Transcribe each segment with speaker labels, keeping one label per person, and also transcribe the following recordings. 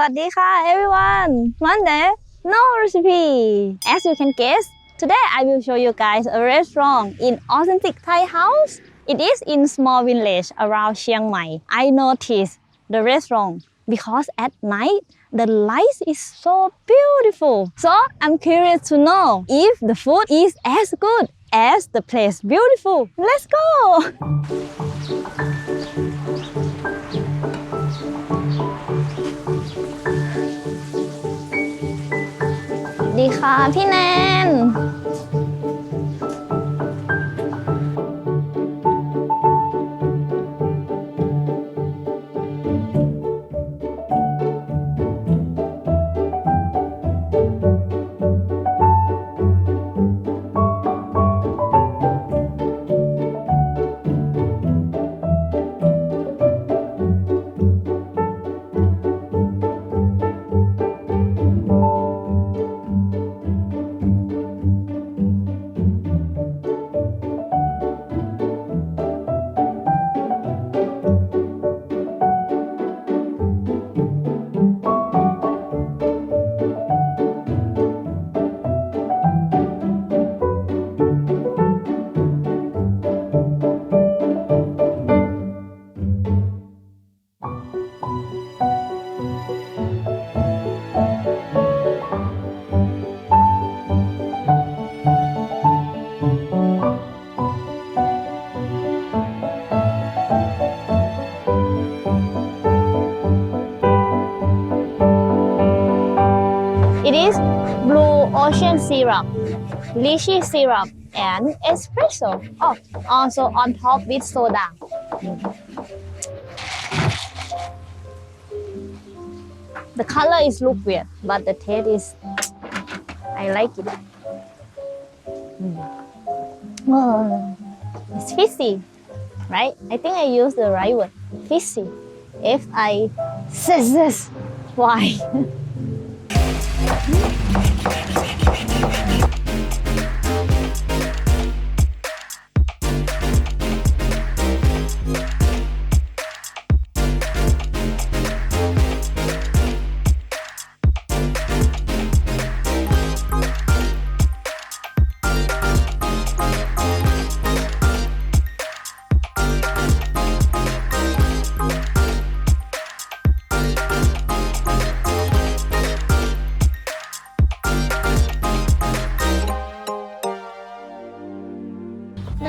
Speaker 1: วัสดีค่ะ everyone Monday no recipe as you can guess today I will show you guys a restaurant in authentic Thai house it is in small village around Chiang Mai I noticed the restaurant because at night the light is so beautiful so I'm curious to know if the food is as good as the place beautiful let's goสวัสดีค่ะพี่แนน It is blue ocean syrup, lychee syrup, and espresso. Oh, also on top with soda. The color is look weird, but the taste is, I like it. Oh, it's fishy, right? I think I used the right word, fishy. F-I-S-S-Y.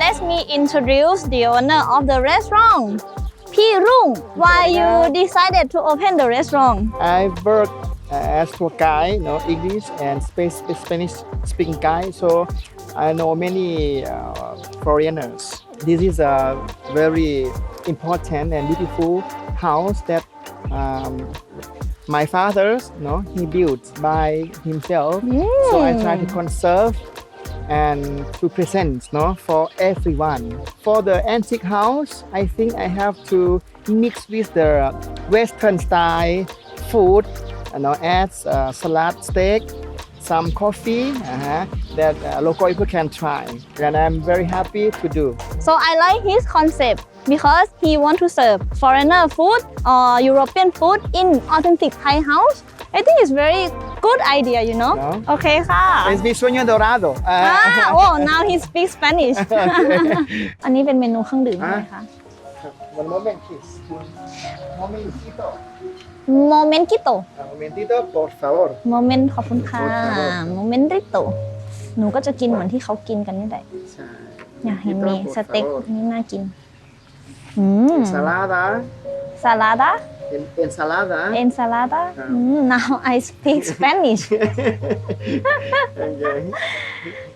Speaker 1: Let me introduce the owner of the restaurant, Ruung. Why you decided to open the restaurant?
Speaker 2: I work as tour guide, English and Spanish speaking guide. So I know many foreigners. This is a very important and beautiful house that my father, he built by himself. So I try to conserve and to present for everyone. For the antique house, I think I have to mix with the Western style food, add salad, steak, some coffee that local people can try. And I'm very happy to do.
Speaker 1: So I like his concept because he want to serve foreigner food or European food in authentic Thai house. I think it's very good idea, Okay ค่ะ
Speaker 2: Es mi sueño dorado.
Speaker 1: Oh, now he speaks Spanish อันนี้เป็นเมนูเครื่องดื่มอะไรคะ
Speaker 2: One moment, please. Momentito.
Speaker 1: Momentito
Speaker 2: Momentito, por favor.
Speaker 1: Moment ขอบคุณค่ะ Momentito หนูก็จะกินเหมือนที่เขากินกันนี่แหละ
Speaker 2: ใช่
Speaker 1: เนี่ยเห็นมีสเต็กนี่น่ากิน
Speaker 2: Ensalada.
Speaker 1: Salada
Speaker 2: Ensalada.
Speaker 1: Ensalada Now I speak Spanish
Speaker 2: Okay.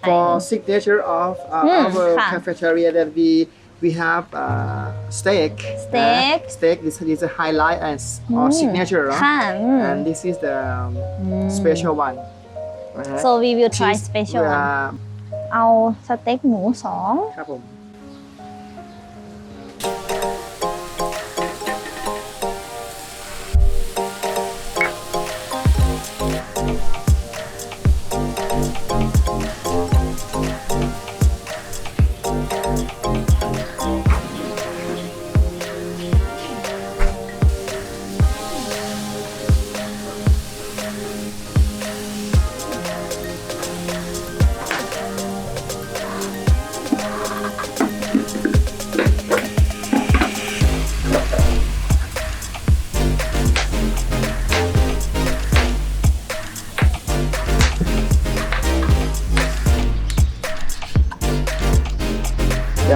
Speaker 2: For signature of our cafeteria that we have steak. Steak. This is a highlight and or signature.
Speaker 1: ค่ะ
Speaker 2: And this is the special one.
Speaker 1: So we will try special one เอาสเต็กหมู2
Speaker 2: ครับผม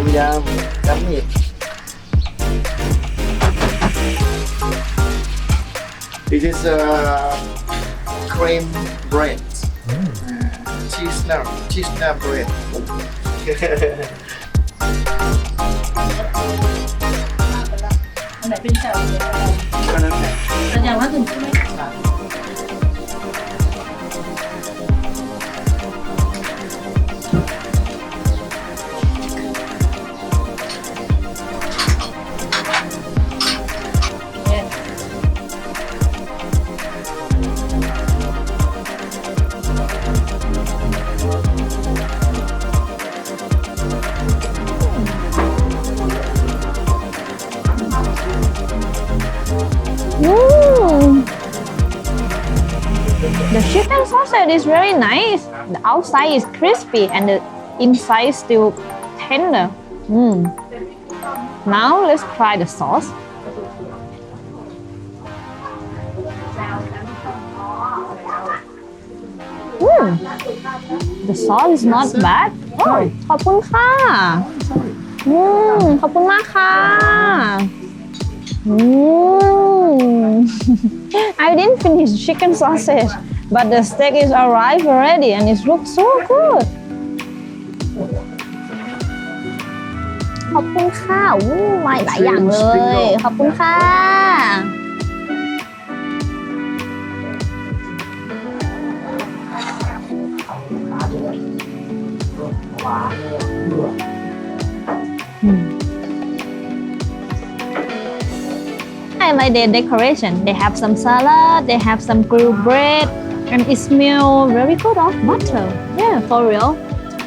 Speaker 2: Yum yum. Yummy. This is cream bread. Cheese nut bread.
Speaker 3: อันไหนเป็นแถวเนี่ย
Speaker 2: ก็นั้นแหละ
Speaker 3: แสดงว่าถึงใช่ไหม
Speaker 1: The chicken sausage is very nice. The outside is crispy and the inside still tender. Now let's try the sauce. The sauce is not bad. Oh, ขอบคุณค่ะขอบคุณมากค่ะ I didn't finish chicken sausage, but the steak is arrived already and it looks so good. ขอบคุณค่ะมาหลายอย่างเลย ขอบคุณค่ะ I like the decoration. They have some salad, they have some grilled bread, and it smells very good of butter. Yeah, for real.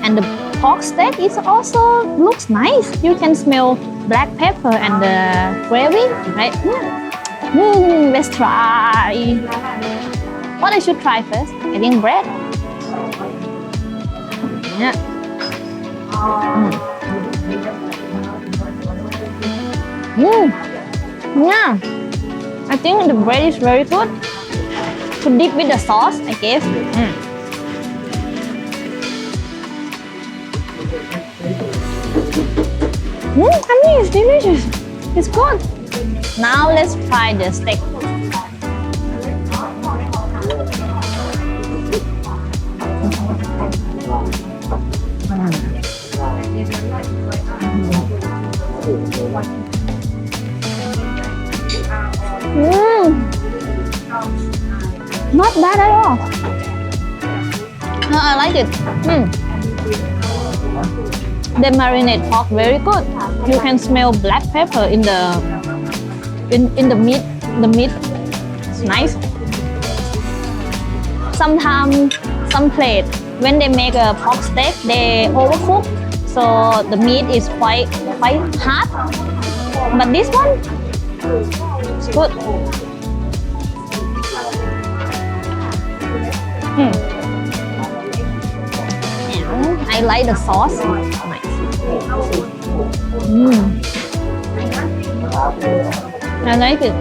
Speaker 1: And the pork steak is also looks nice. You can smell black pepper and the gravy, right? Let's try. What I should try first? I think bread. Yeah. Yeah, I think the bread is very good to dip with the sauce, I guess. Honey, it's delicious. It's good. Now let's try the steak. Not bad at all. No, I like it. They marinate pork very good. You can smell black pepper in the meat. The meat is nice. Sometimes some place when they make a pork steak, they overcook, so the meat is quite hard. But this one is good. I like the sauce. Nice. I like it.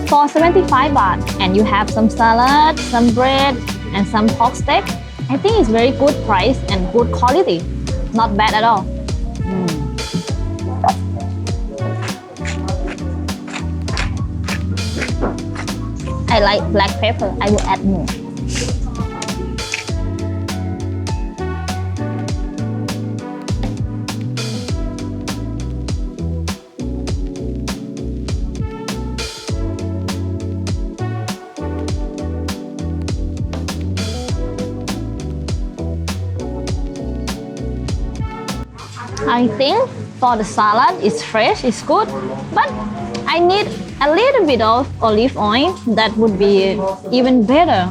Speaker 1: For 75 baht, and you have some salad, some bread, and some pork steak. I think it's very good price and good quality. Not bad at all. I like black pepper. I will add more. I think for the salad, it's fresh, it's good, but I need a little bit of olive oil. That would be even better.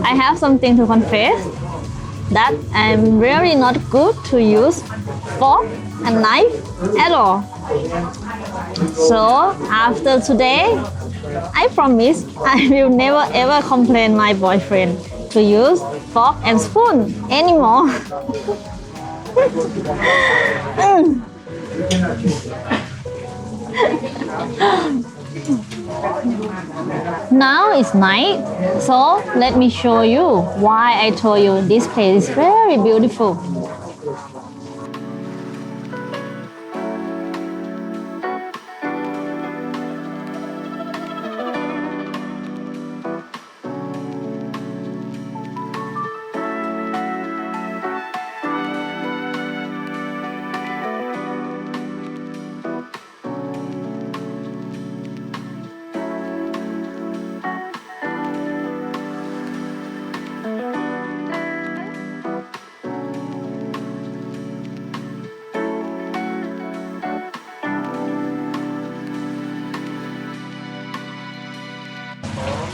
Speaker 1: I have something to confess, that I'm really not good to use fork and knife at all. So after today, I promise I will never ever complain my boyfriend to use fork and spoon anymore. Now it's night, so let me show you why I told you this place is very beautiful.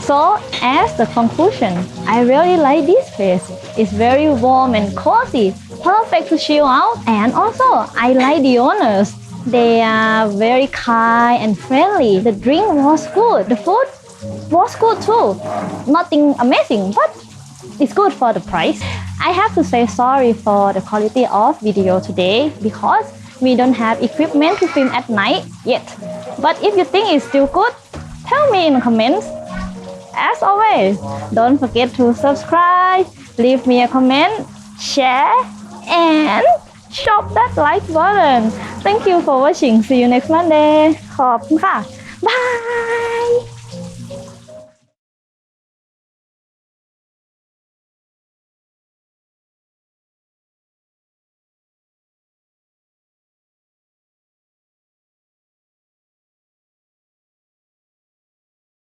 Speaker 1: So, as the conclusion, I really like this place. It's very warm and cozy, perfect to chill out. And also, I like the owners. They are very kind and friendly. The drink was good. The food was good too. Nothing amazing, but it's good for the price. I have to say sorry for the quality of video today because we don't have equipment to film at night yet. But if you think it's still good, tell me in the comments. As always, don't forget to subscribe, leave me a comment, share, and shop that like button. Thank you for watching. See you next Monday. ขอบคุณค่ะ